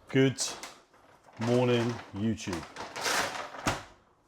Good morning, YouTube.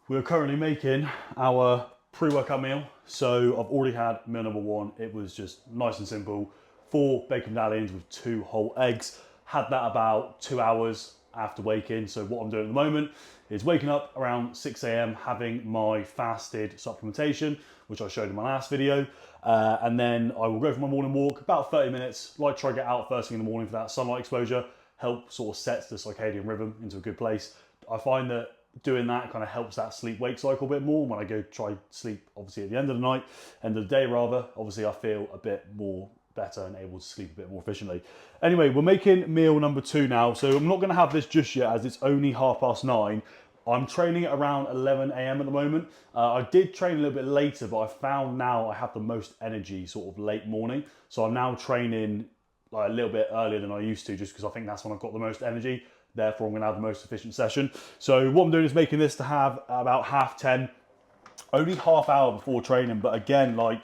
We're currently making our pre-workout meal. So I've already had meal number one. It was just nice and simple. 4 bacon medallions with 2 whole eggs. Had that about 2 hours after waking. So what I'm doing at the moment is waking up around 6 a.m, having my fasted supplementation, which I showed in my last video. And then I will go for my morning walk, about 30 minutes. Like try to get out first thing in the morning for that sunlight exposure. Help sort of sets the circadian rhythm into a good place. I find that doing that kind of helps that sleep-wake cycle a bit more. When I go try sleep, obviously at the end of the night, end of the day rather, obviously I feel a bit more better and able to sleep a bit more efficiently. Anyway, we're making meal number 2 now. So I'm not gonna have this just yet as it's only 9:30. I'm training at around 11 a.m. at the moment. I did train a little bit later, but I found now I have the most energy sort of late morning. So I'm now training like a little bit earlier than I used to, just because I think that's when I've got the most energy. Therefore, I'm gonna have the most efficient session. So what I'm doing is making this to have about 10:30, only half hour before training. But again, like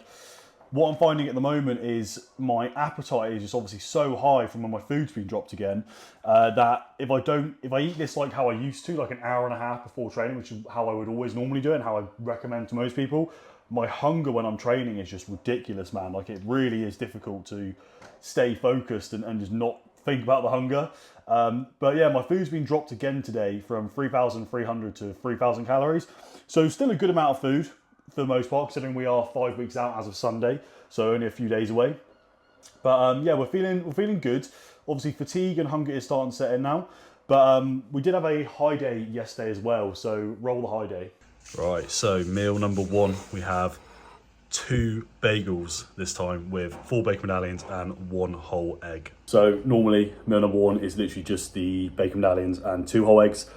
what I'm finding at the moment is my appetite is just obviously so high from when my food's been dropped again, that if I eat this like how I used to, like an hour and a half before training, which is how I would always normally do it and how I recommend to most people, my hunger when I'm training is just ridiculous, man. Like it really is difficult to stay focused and just not think about the hunger. But yeah, my food's been dropped again today from 3,300 to 3,000 calories. So still a good amount of food for the most part, considering we are 5 weeks out as of Sunday, so only a few days away. But yeah, we're feeling good. Obviously, fatigue and hunger is starting to set in now. But we did have a high day yesterday as well, so roll the high day. Right, so meal number 1, we have 2 bagels this time with 4 bacon medallions and 1 whole egg. So normally meal number 1 is literally just the bacon medallions and 2 whole eggs,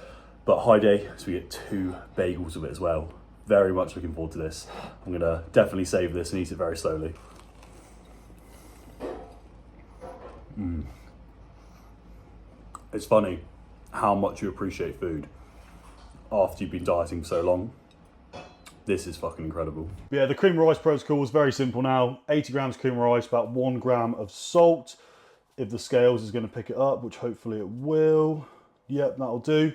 but high day, so we get 2 bagels with it as well. Very much looking forward to this. I'm gonna definitely save this and eat it very slowly. It's funny how much you appreciate food after you've been dieting for so long. This is fucking incredible. Yeah, the cream rice protocol is very simple now. 80 grams cream rice, about 1 gram of salt. If the scales is gonna pick it up, which hopefully it will. Yep, that'll do.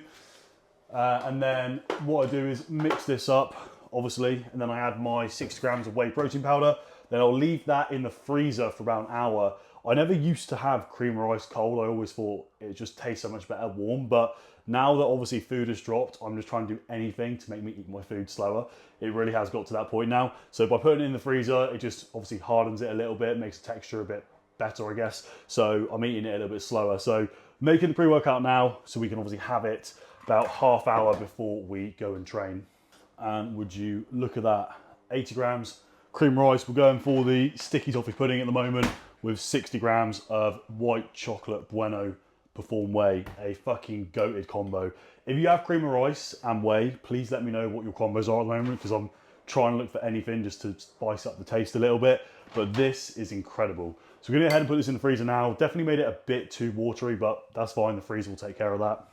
And then what I do is mix this up, obviously, and then I add my 60 grams of whey protein powder. Then I'll leave that in the freezer for about an hour. I never used to have cream rice cold. I always thought it just tastes so much better warm, but now that obviously food has dropped, I'm just trying to do anything to make me eat my food slower. It really has got to that point now. So by putting it in the freezer, it just obviously hardens it a little bit, makes the texture a bit better, I guess. So I'm eating it a little bit slower. So making the pre-workout now, so we can obviously have it about half hour before we go and train. And would you look at that, 80 grams cream rice. We're going for the sticky toffee pudding at the moment with 60 grams of white chocolate bueno Perform whey, a fucking goated combo. If you have cream of rice and whey, please let me know what your combos are at the moment, because I'm trying to look for anything just to spice up the taste a little bit. But this is incredible. So we're gonna go ahead and put this in the freezer now. Definitely made it a bit too watery, but that's fine. The freezer will take care of that.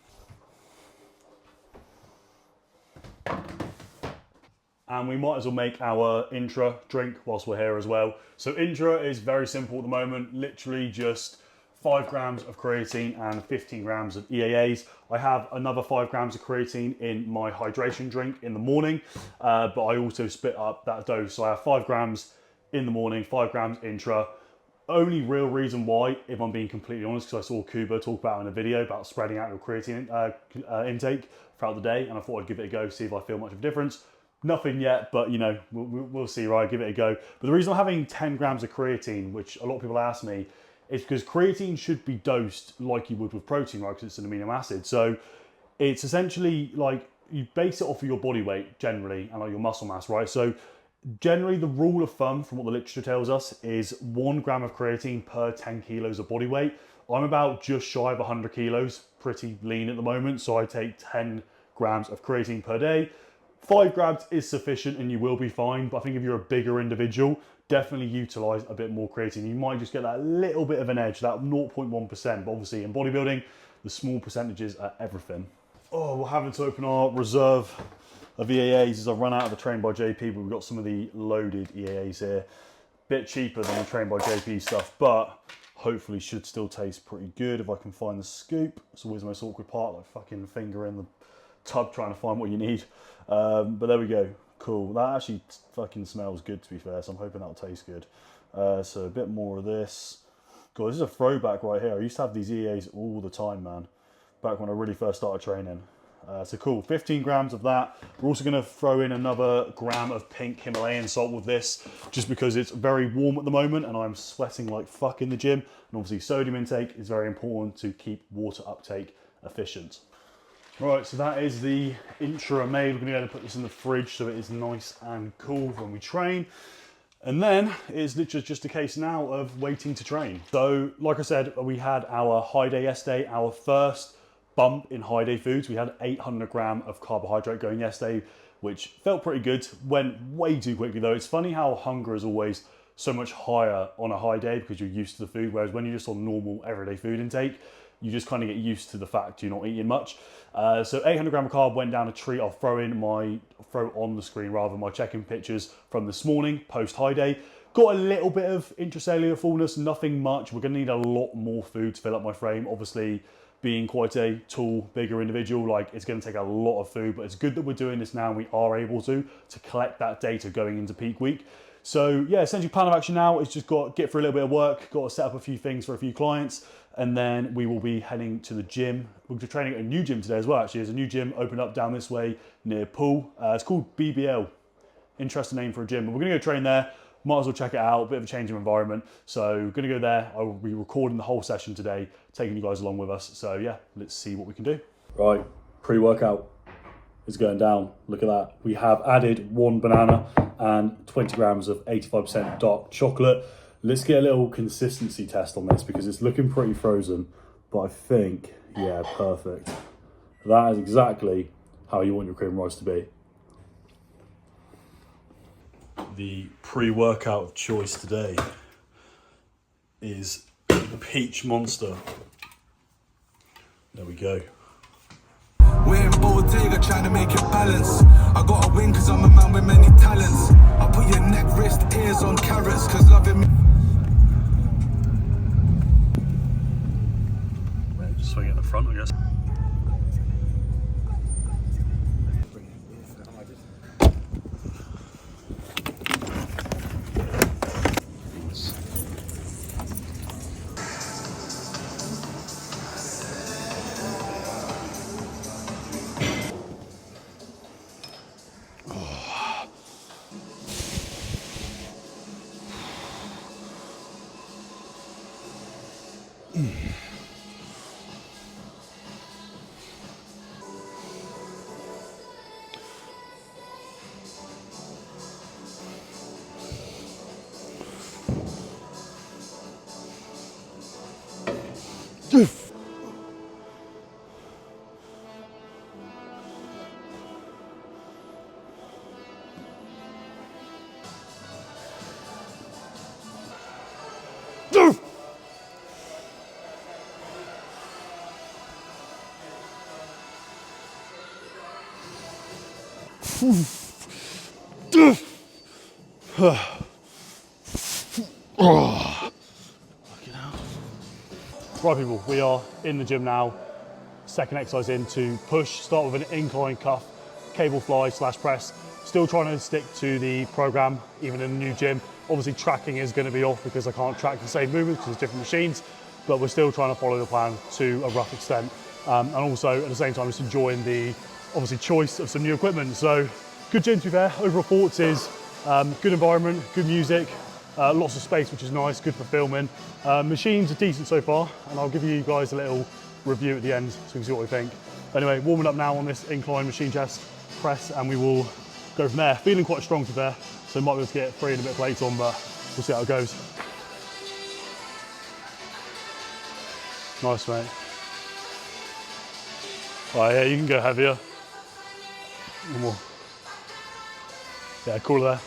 And we might as well make our intra drink whilst we're here as well. So intra is very simple at the moment, literally just 5 grams of creatine and 15 grams of EAAs. I have another 5 grams of creatine in my hydration drink in the morning, but I also split up that dose. So I have 5 grams in the morning, 5 grams intra. Only real reason why, if I'm being completely honest, because I saw Kuba talk about in a video about spreading out your creatine intake throughout the day, and I thought I'd give it a go, see if I feel much of a difference. Nothing yet, but you know, we'll see, right? Give it a go. But the reason I'm having 10 grams of creatine, which a lot of people ask me, is because creatine should be dosed like you would with protein, right? Because it's an amino acid. So it's essentially like you base it off of your body weight generally and like your muscle mass, right? So generally the rule of thumb from what the literature tells us is 1 gram of creatine per 10 kilos of body weight. I'm about just shy of 100 kilos, pretty lean at the moment. So I take 10 grams of creatine per day. 5 grams is sufficient and you will be fine, but I think if you're a bigger individual, definitely utilize a bit more creatine. You might just get that little bit of an edge, that 0.1%, but obviously in bodybuilding, the small percentages are everything. Oh, we're having to open our reserve of EAAs as I've run out of the Trained by JP, but we've got some of the loaded EAAs here. Bit cheaper than the Trained by JP stuff, but Hopefully should still taste pretty good if I can find the scoop. It's always the most awkward part, like fucking finger in the tub trying to find what you need. But there we go, cool. That actually fucking smells good, to be fair, so I'm hoping that'll taste good. So a bit more of this. God, this is a throwback right here. I used to have these EAs all the time, man, back when I really first started training. So cool, 15 grams of that. We're also gonna throw in another gram of pink Himalayan salt with this, just because it's very warm at the moment and I'm sweating like fuck in the gym. And obviously sodium intake is very important to keep water uptake efficient. Right, so that is the intra made. We're gonna go and put this in the fridge so it is nice and cool when we train. And then it's literally just a case now of waiting to train. So like I said, we had our high day yesterday, our first bump in high day foods. We had 800 gram of carbohydrate going yesterday, which felt pretty good. Went way too quickly though. It's funny how hunger is always so much higher on a high day because you're used to the food, whereas when you're just on normal everyday food intake, you just kind of get used to the fact you're not eating much. So 800 gram of carb went down a treat. I'll throw on the screen rather my check-in pictures from this morning, post high day. Got a little bit of intracellular fullness, nothing much. We're gonna need a lot more food to fill up my frame. Obviously, being quite a tall, bigger individual, like it's gonna take a lot of food, but it's good that we're doing this now and we are able to collect that data going into peak week. So yeah, essentially plan of action now is just got to get through a little bit of work, got to set up a few things for a few clients, and then we will be heading to the gym. We're training at a new gym today as well, actually. There's a new gym opened up down this way near Poole. It's called BBL. Interesting name for a gym, but we're gonna go train there. Might as well check it out, a bit of a change of environment. So gonna go there. I will be recording the whole session today, taking you guys along with us. So yeah, let's see what we can do. Right, pre-workout is going down. Look at that. We have added 1 banana and 20 grams of 85% dark chocolate. Let's get a little consistency test on this because it's looking pretty frozen, but I think, yeah, perfect. That is exactly how you want your cream rice to be. The pre-workout of choice today is Peach Monster. There we go. We're in Bottega trying to make it balance. I got a win cause I'm a man with many talents. I put your neck, wrist, ears on carrots cause loving me. Just swing it in the front, I guess. Right people, we are in the gym now. Second exercise in to push, start with an incline cuff, cable fly / press. Still trying to stick to the program, even in the new gym. Obviously tracking is going to be off because I can't track the same movements because it's different machines, but we're still trying to follow the plan to a rough extent. And also at the same time, just enjoying the obviously choice of some new equipment. So good gym to be fair. Overall thoughts is good environment, good music, lots of space, which is nice, good for filming. Machines are decent so far, and I'll give you guys a little review at the end so you can see what we think. Anyway, warming up now on this incline machine chest press, and we will go from there. Feeling quite strong to be fair, so might be able to get 3 and a bit plates on, but we'll see how it goes. Nice, mate. Right, yeah, you can go heavier. One more. Yeah, cool there.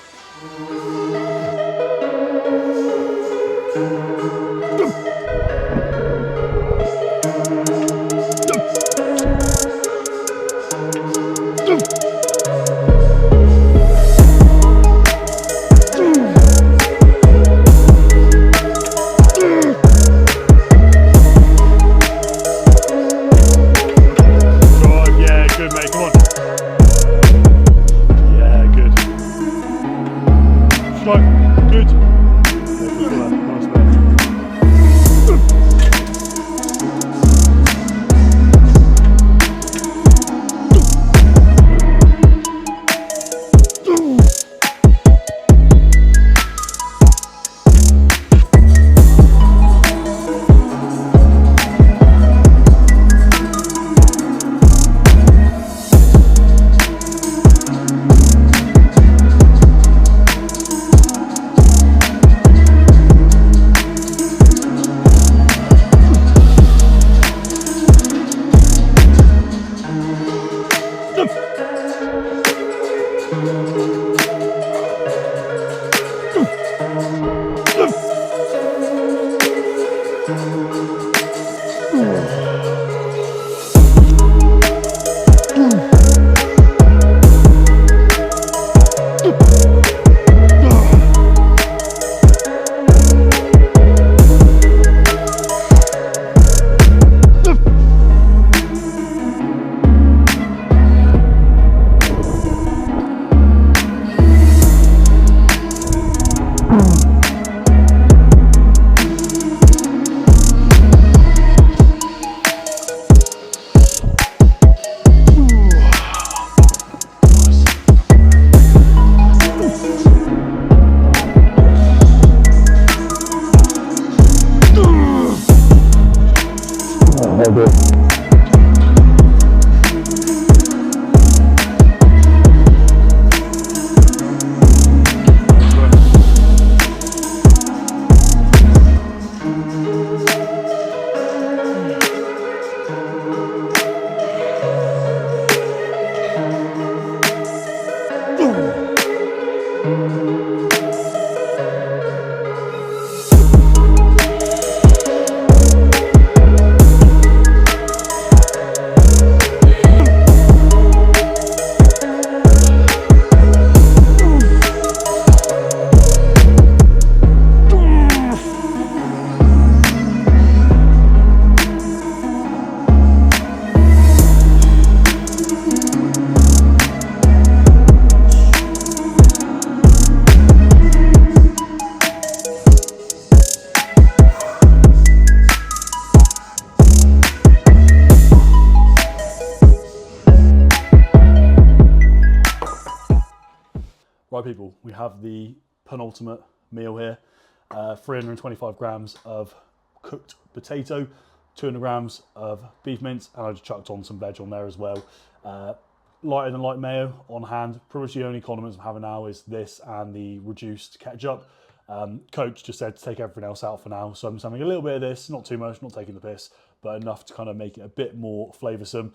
Right people, we have the penultimate meal here. 325 grams of cooked potato, 200 grams of beef mince, and I just chucked on some veg on there as well. Lighter than light mayo on hand. Pretty much the only condiments I'm having now is this and the reduced ketchup. Coach just said to take everything else out for now, so I'm just having a little bit of this, not too much, not taking the piss, but enough to kind of make it a bit more flavoursome.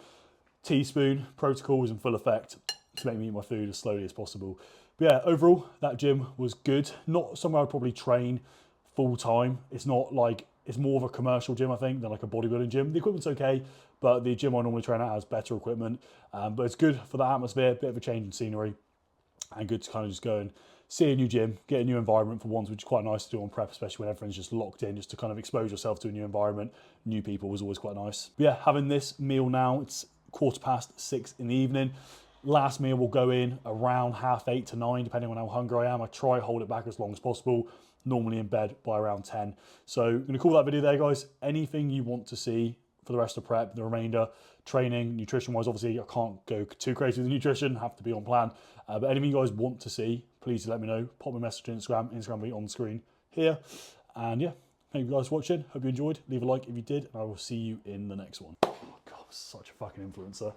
Teaspoon, protocol is in full effect to make me eat my food as slowly as possible. But yeah, overall, that gym was good. Not somewhere I'd probably train full time. It's not like, it's more of a commercial gym, I think, than like a bodybuilding gym. The equipment's okay, but the gym I normally train at has better equipment. But it's good for the atmosphere, bit of a change in scenery, and good to kind of just go and see a new gym, get a new environment for once, which is quite nice to do on prep, especially when everyone's just locked in, just to kind of expose yourself to a new environment. New people was always quite nice. But yeah, having this meal now, it's 6:15 in the evening. Last meal will go in around 8:30 to 9, depending on how hungry I am. I try to hold it back as long as possible, normally in bed by around 10. So I'm gonna call that video there, guys. Anything you want to see for the rest of prep, the remainder, training, nutrition-wise, obviously I can't go too crazy with the nutrition, have to be on plan. But anything you guys want to see, please let me know. Pop me a message on Instagram will be on the screen here. And yeah, thank you guys for watching. Hope you enjoyed. Leave a like if you did, and I will see you in the next one. Oh God, I'm such a fucking influencer.